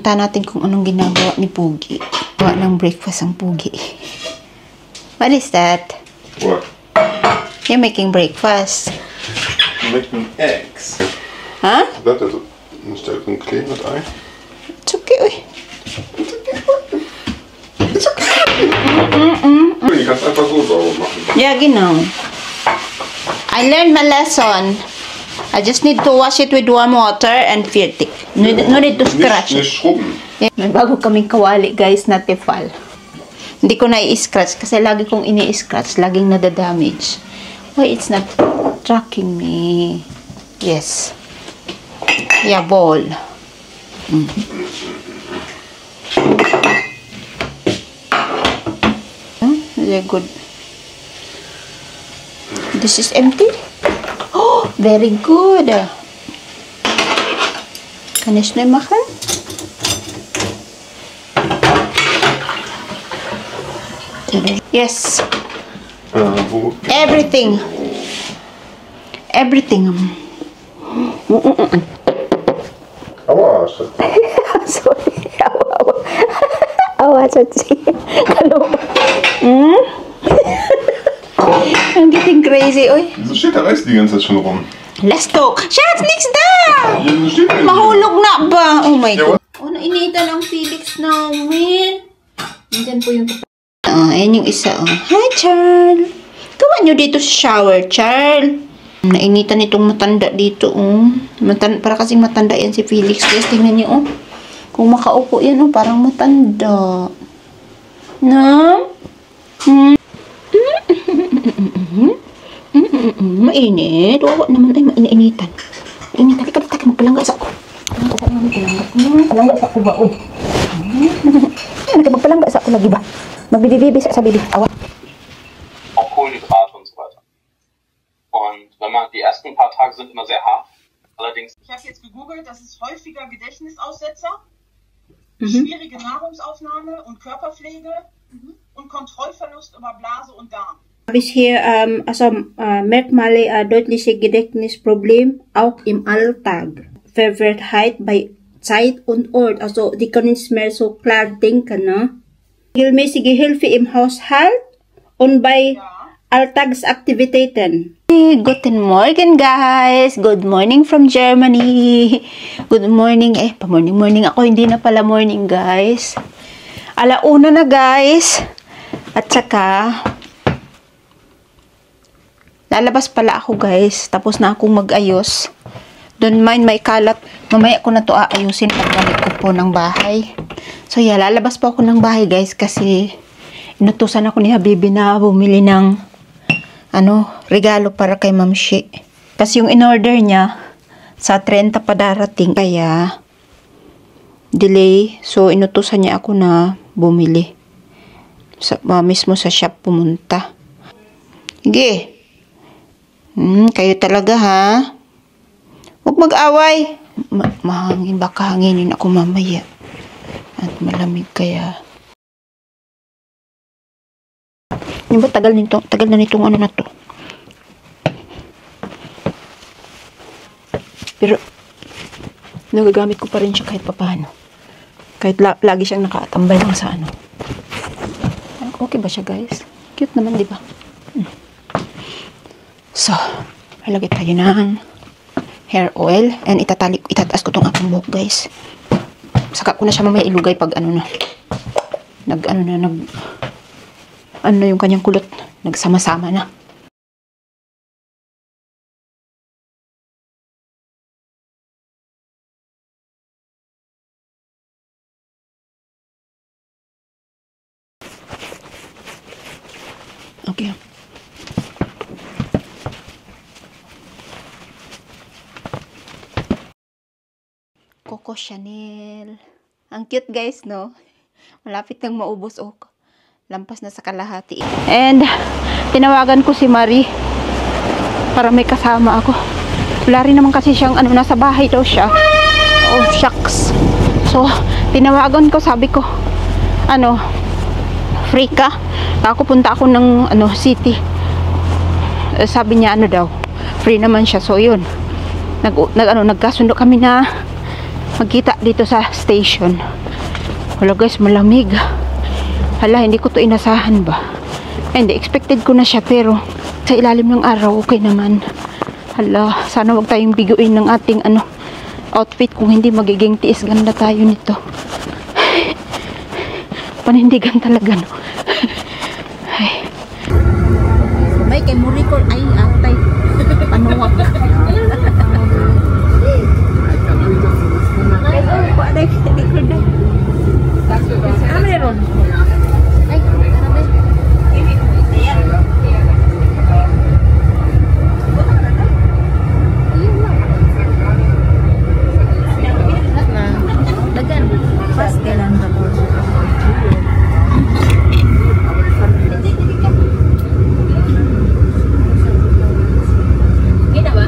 Punta natin kung anong ginagawa ni Pugi. Gawa ng breakfast ang Pugi. What is that? What? You're making breakfast. I'm making eggs. Huh? Dat is een stuk een klein met ei. It's okay, oy. It's okay. Je kan het einfach so sauber machen. Yeah, genau. I learned my lesson. I just need to wash it with warm water and fertig. No need to scratch Nicht it. schrubben. Yeah. May bago kaming kawali, guys, na tefal. Hindi ko na i-scratch kasi lagi kong ini-scratch. Laging nadadamage. Why it's not tracking me? Yes. Yeah, ball. Very good. This is empty? Oh, very good. Kan ich schnell machen? Yes. Wo? Everything. Everything. Aua, Schatz. Sorry. Awa, Chachi. Hello. I'm getting crazy, oy. Wieso steht der Reis die ganze Zeit schon rum? Let's talk. Schatz, nichts da! Hier steht der. Mahulog na ba? Oh my Yeah, God. Oh, nainitan ang Felix namin. Nandyan po yung ayan yung isa, oh. Hi, Charles. Gawa nyo dito sa shower, Charles. Nainitan itong matanda dito, oh. Para kasing matanda yan si Felix. Guys, tingnan niyo, oh. Kung makaupo yan, oh, parang matanda. Na? Mainit. Wawa naman ay mainitan. Mainitan. Halika, magpalangga sa ako. Palangga sa ako ba, oh. Magpalangga sa ako lagi ba? Magbibibi sa bibi. Awa. Auch Kohlenhydrate und so weiter. Und wenn man, die ersten paar Tage sind immer sehr hart. Allerdings. Ich habe jetzt gegoogelt, das ist häufiger Gedächtnisaussetzer, schwierige Nahrungsaufnahme und Körperpflege und Kontrollverlust über Blase und Darm. Habe ich hier Merkmale deutliche Gedächtnisproblem auch im Alltag. Verwirrtheit bei Zeit und Ort. Also die können nicht mehr so klar denken, ne? Regelmäßige Hilfe im Haushalt und bei Alltagsaktivitäten. Guten Morgen, guys! Good morning from Germany! Good morning. Pa-morning ako. Hindi na pala morning, guys. Alauna na, guys. At saka, lalabas pala ako, guys. Tapos na akong mag-ayos. Don't mind may kalat. Mamaya ko na to aayusin pagbalik ko po ng bahay. So, yeah, lalabas po ako ng bahay, guys, kasi inutusan ako ni Habibi na bumili ng regalo para kay Ma'am Shi. Kasi yung in-order niya sa 30 pa darating, kaya delay. So, inutusan niya ako na bumili. Mismo sa shop pumunta. Sige. Kayo talaga, ha? Huwag mag-away. Mahangin. Baka hanginin ako mamaya. At malamig kaya. Yung ba tagal na nitong ano na to. Pero nagagamit ko pa rin siya kahit papaano. Kahit lagi siyang nakatambay lang sa ano. Okay ba siya, guys? Cute naman, di ba? So, halagay tayo ng hair oil and itataas ko tong aking buhok, guys. Saka ko na siya mamaya ilugay pag ano yung kanyang kulot, nagsama-sama na. Okay. Coco Chanel. Ang cute, guys, no? Malapit nang maubos, oh. Lampas na sa kalahati. And tinawagan ko si Marie para may kasama ako. Wala rin naman kasi siyang nasa bahay daw siya. Oh, shucks. So, tinawagan ko, sabi ko, free ka? Ako punta ako ng city. Sabi niya daw, free naman siya. So, yun. Nagkasundo kami na magkita dito sa station. Wala guys, malamig. Hala, hindi ko to inasahan ba? Hindi, expected ko na siya, pero sa ilalim ng araw, okay naman. Hala, sana wag tayong biguin ng ating outfit, kung hindi magiging tiis ganda tayo nito. Panindigan talaga, no? Ay. May kay mo record ay atay. Panuwa. Ay, record na. Ano meron? Ay, sabi. Dagan. Pastel ang tapos. Gina ba?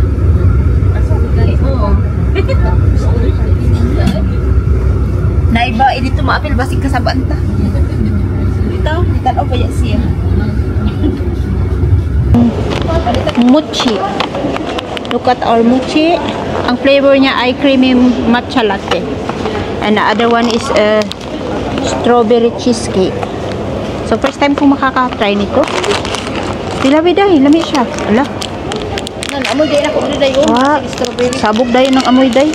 Naiba, dito maapil basig kasabaan ta. Dito, tanaw pa siya. Mochi. Look at our mochi. Ang flavor niya ay creamy matcha latte. And the other one is strawberry cheesecake. So first time kong makaka-try nito. Dilawi dahi, lami siya. Ala. Amoy day na ko day Ah, strawberry. sabog dahi ng amoy dahi.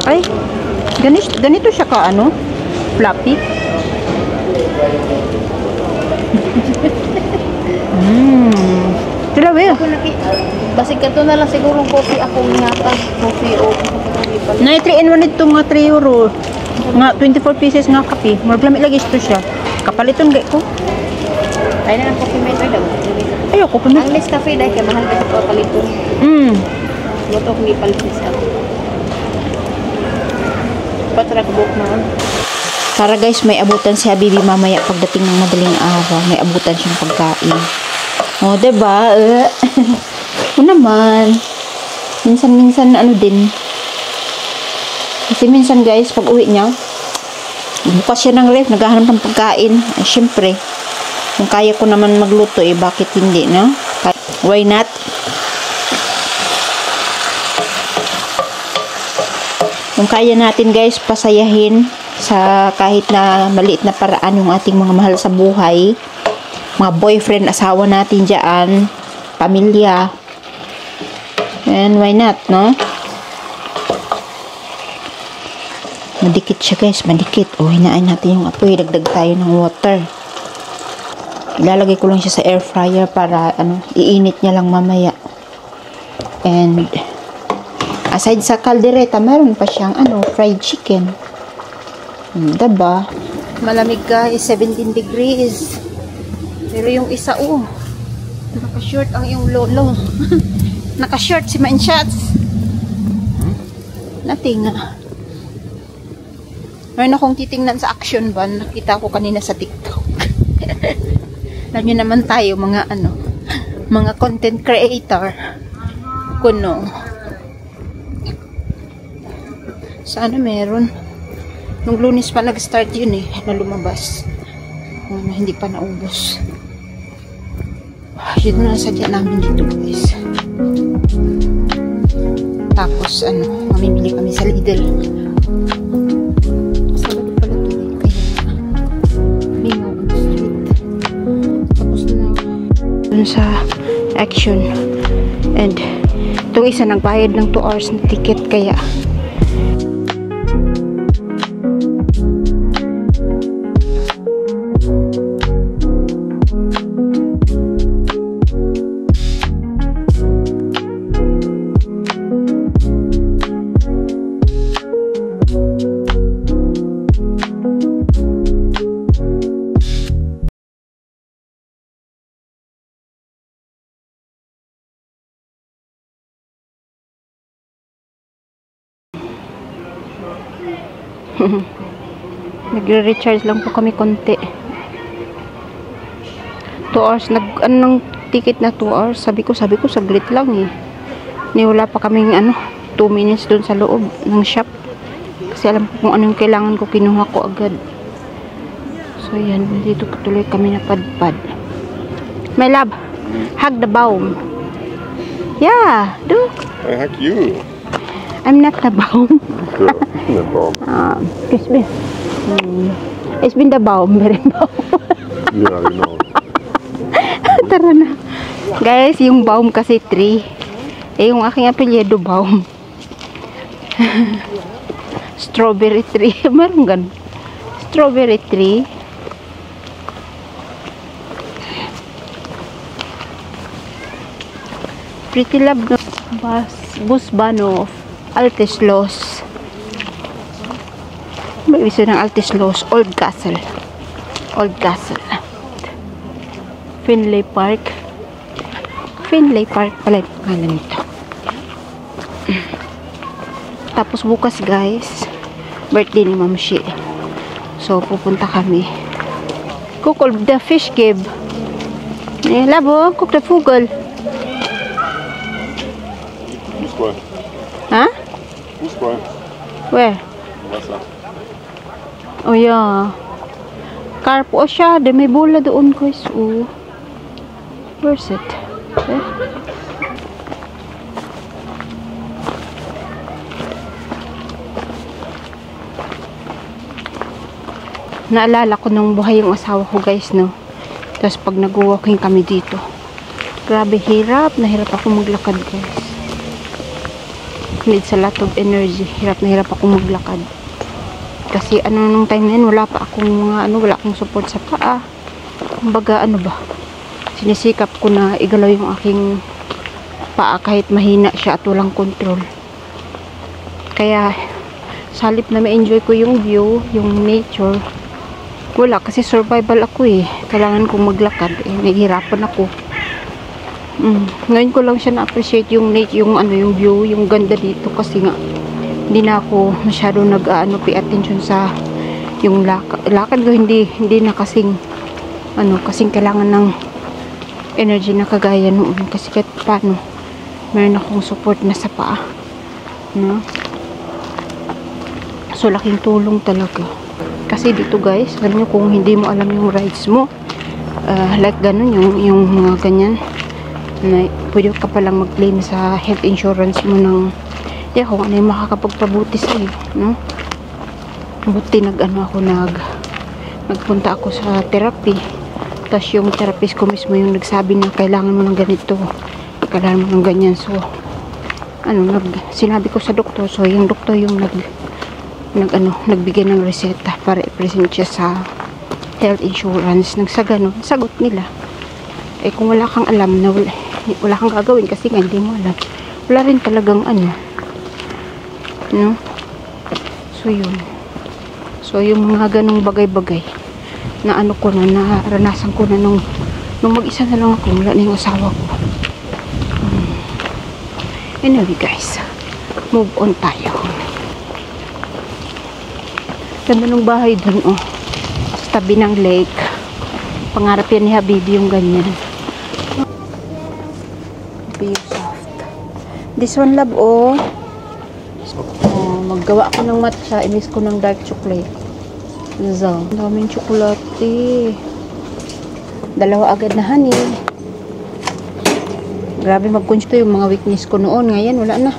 Ay, ganito siya ka fluffy. Dilawi. Basig ka to na lang siguro coffee akong niyata. Coffee o Na 3-in-1 ito nga 3 euro. Nga 24 pieces nga kape. Marami lagi ito siya. Kapaliton gay ko. ay na ang coffee mate daw. Ayoko pa na. Ang Nescafe dahil kay mahal ka sa palito. Luto kong ipalitis ako. Patra ko buhok na. Para guys, may abutan si Habibi mamaya pagdating ng madaling araw. May abutan siyang pagkain. O, diba? O naman. Minsan-minsan din. Kasi minsan guys, pag uwi niya, bukas siya ng ref, naghahanap ng pagkain. Ay, syempre, kung kaya ko naman magluto, bakit hindi, no? Why not? Kung kaya natin guys, pasayahin sa kahit na maliit na paraan yung ating mga mahal sa buhay, mga boyfriend, asawa natin dyan, pamilya, and why not, no? Madikit siya guys, madikit. O, hinain natin yung apoy, dagdag tayo ng water. Ilalagay ko lang siya sa air fryer para iinit niya lang mamaya. And aside sa kaldereta, meron pa siyang fried chicken. Diba? Malamig guys, 17 degrees. Pero yung isa, naka-short ang yung lolo. Naka-short si Main Shots. Nothing. Meron akong titingnan sa action van. Nakita ko kanina sa TikTok. Alam nyo naman tayo, mga content creator. Kuno. Sana meron. Nung Lunes pa nag-start yun na lumabas. Hindi pa naubos. Yun na sadya namin dito guys. Tapos mamimili kami sa Lidl. Salado pala ito kaya Bingo Street. Tapos na dun sa action. And itong isa nagbayad ng 2 hours na ticket kaya nagre-recharge lang po kami konti. 2 hours ng ticket na 2 hours. Sabi ko saglit lang ni wala pa kaming 2 minutes doon sa loob ng shop kasi alam ko kung anong kailangan ko, kinuha ko agad. So yan, dito tuloy kami napadpad. My love, hug the baum. Yeah, do. I hug you. I'm not the Baum. Ja, der Baum. Ich bin der Baum. Ja, genau. Tara na. Guys, yung Baum kasi tree. Eh, yung aking apelyido Baum. Strawberry tree. Meron ganun. Strawberry tree. Pretty love no. Busbanov. Altislos. May iso ng Altislos. Old Castle. Old Castle. Finlay Park. Finlay Park pala yung pangalan nito. Tapos bukas guys, birthday ni Ma'am Shi. So pupunta kami. Cook the fish cave. Eh, labo, cook the Vogel. Fußball. Ha? Fußball. Where? Wasser. Oh yeah. Carp. Oh siya, may bola doon guys. Oh. Where's it? Eh? Naalala ko nung buhay yung asawa ko guys, no? Tapos pag nag-walking kami dito, grabe hirap na hirap ako maglakad guys. Needs a lot of energy. Hirap na hirap ako maglakad. Kasi ano nung time na yun, wala pa akong mga wala akong support sa paa. Kumbaga ano ba, sinisikap ko na igalaw yung aking paa kahit mahina siya at walang control. Kaya salip na ma-enjoy ko yung view, yung nature, wala kasi survival ako eh. Kailangan kong maglakad eh, nahihirapan ako. Ngayon ko lang siya na-appreciate yung nature, yung view, yung ganda dito kasi nga hindi na ako masyado pay attention sa yung lakad ko, hindi na kasing kasing kailangan ng energy na kagaya noon kasi kahit paano meron akong support na sa paa, no? So laking tulong talaga kasi dito guys, alam nyo, kung hindi mo alam yung rights mo, like ganun, yung mga ganyan na pwede ka palang mag-claim sa health insurance mo ng kung ano yung makakapagpabuti sa'yo, no? Buti nagpunta ako sa therapy, tapos yung therapist ko mismo yung nagsabi na kailangan mo ng ganito, kailangan mo ng ganyan. So sinabi ko sa doktor, so yung doktor yung nagbigay ng reseta para i-present siya sa health insurance. Sa ganun, sagot nila, eh kung wala kang alam na wala kang gagawin kasi nga hindi mo alam, wala rin talagang no? So yun, so yung mga ganong bagay-bagay na ko na, naranasan ko na nung mag-isa na lang ako, wala na yung asawa ko. Anyway guys, move on tayo. Ganda ng bahay dun, oh, sa tabi ng lake. Pangarap yan ni Habibi yung ganyan. Be soft. This one love, oh. Maggawa ako ng matcha, i-mix ko ng dark chocolate. So, daming chocolate. Dalawa agad na honey. Grabe mag-consume yung mga weakness ko noon. Ngayon, wala na.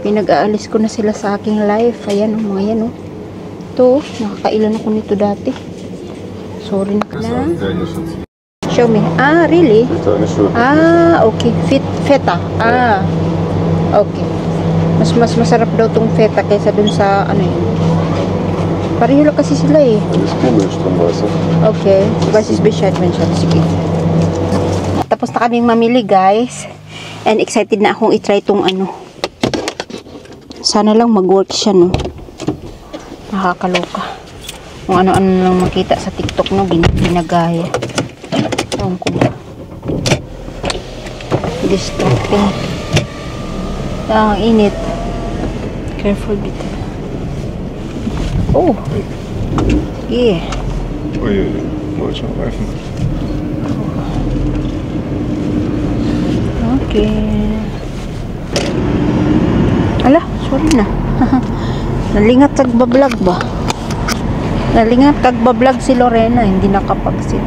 Pinag-aalis ko na sila sa aking life. Ayan, oh, mga yan, oh. Ito, nakakailan ako nito dati. Sorry na. Show me. Ah, really? Ah, okay. Feta. Ah, okay. Mas masarap daw tong feta kaysa dun sa yun. Pareho lang kasi sila eh. Okay. Was is Bescheid mention. Sige. Tapos na kaming mamili guys. And excited na akong itry tong Sana lang mag-work siya, no. Nakakaloka. Kung ano-ano lang makita sa TikTok, no, ginagaya. Ewan ko ba. Distracting. Ang init. Careful dito. Oh. Sige. Ui, falscher Reifen. Okay. Ala, sorry na. Nalingat tagbablog ba? Nalingat tagbablog si Lorena, hindi nakapag-sit.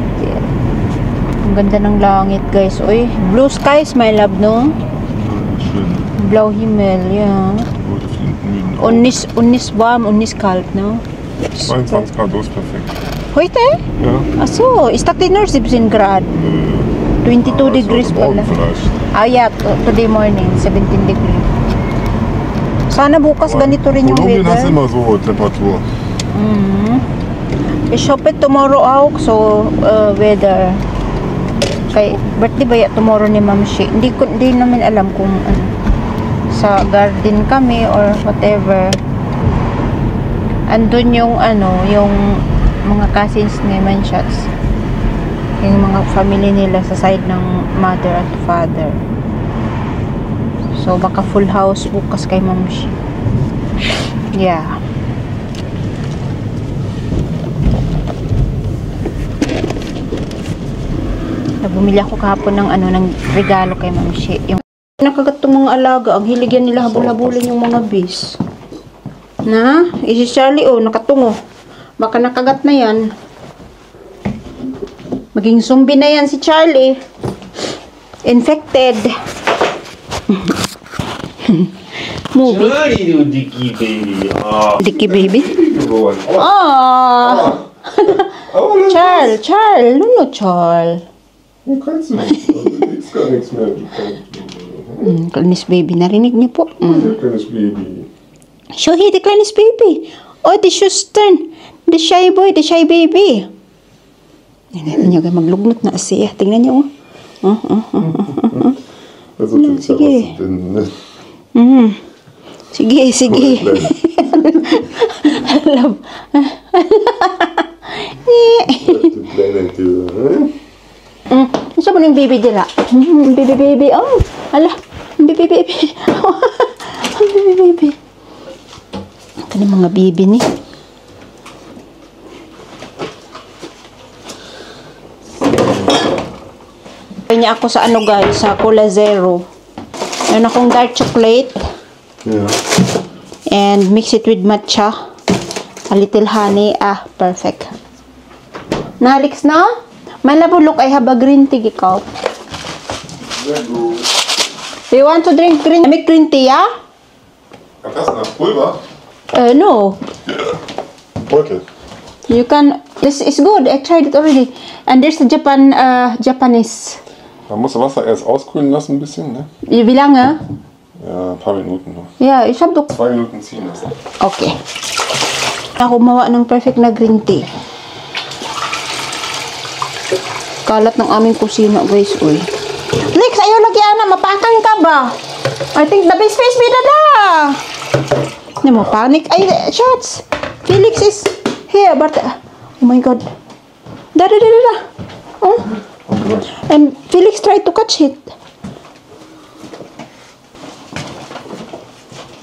Ang ganda ng langit, guys. Uy, blue skies, my love, no? Schön. Blau Himmel, ja. Rote Flinten. Und nicht warm und nicht kalt, no? 22 Grad, ist perfekt. Heute? Ja. Ach so, ich dachte nur 17 Grad. 22 degrees Morgen pala. vielleicht. Ah, yeah, today morning, 17 degrees. Sana bukas ganito rin yung Kolumbien hast weather. immer so Temperatur. Ich hope tomorrow auch so weather. Kay birthday ba ya tomorrow ni Ma'am Shi? Hindi namin alam kung ano. Sa garden kami or whatever. Andun yung ano, yung mga cousins ni Manshots. Yung mga family nila sa side ng mother at father. So baka full house bukas kay Ma'am Shi. Yeah. Bumili ako kahapon ng ano, ng regalo kay Ma'am Shi. Yung nakagat tong mga alaga, ang hilig yan nila habol-habulin yung mga bees. Na, si Charlie, oh, nakatungo. Baka nakagat na yan. Maging zombie na yan si Charlie. Infected. Movie. Charlie, du Dicky Baby. Ah. Dicky baby. Geworden. Ah. Charles, no, Charles. Du kannst nicht. Du kriegst gar nichts mehr. Kleines baby, narinig niyo po. Kleines Baby. Show here the kleines baby. Oh, the Schuster. The shy boy, the shy baby. Tingnan niyo, maglugnot na siya. Tingnan niyo, oh. Also, das ist ja sige. was denn, ne? Sige. Alam. Du kleiner Tür, ne? Gusto mo ng baby dila? Baby. Oh, ala. Baby. Baby. Ito na mga baby ni. Kanya ako sa ano guys, sa Cola Zero. Meron akong dark chocolate. Ja. And mix it with matcha. A little honey. Ah, perfect. Nalix na? My love, look, I have a green tea ikaw. Sehr gut. Do you want to drink green? I make green tea, yeah? Was hast du nach Pulver? No. Beutel. You can. This is good. I tried it already. And there's the Japanese. Man muss das Wasser erst auskühlen lassen, ein bisschen, ne? Wie lange? Ja, ein paar Minuten noch. Yeah, ich hab doch. 2 Minuten ziehen lassen. Okay. Ako gumawa ng perfect na green tea. Kalat ng aming kusina, guys. Uy. Lex, ayaw lagi ana. Mapakan ka ba? I think the best face be dada. Hindi mo panic. Ay, shots. Felix is here, but... oh my God. Da. Oh. And Felix tried to catch it.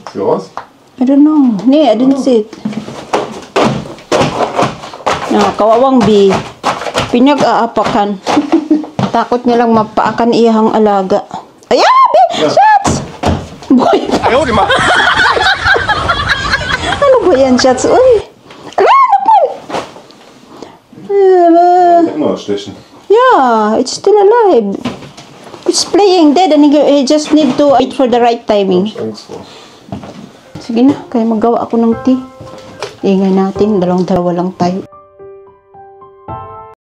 Ist hier raus? I don't know. Nee, I didn't see it. No, kawawang B. Pinag-aapakan. Takot nilang mapaakan iyahang alaga. Ayan! Yeah. Shots! Boy! Ayaw, di ma! Ano ba yan, Shots? Uy! Ano po? Immer stechen. Yeah, it's still alive. It's playing dead and he just need to wait for the right timing. Hab ich Angst vor. Sige na, kaya magawa ako ng tea. Ingay natin, dalawa lang tayo.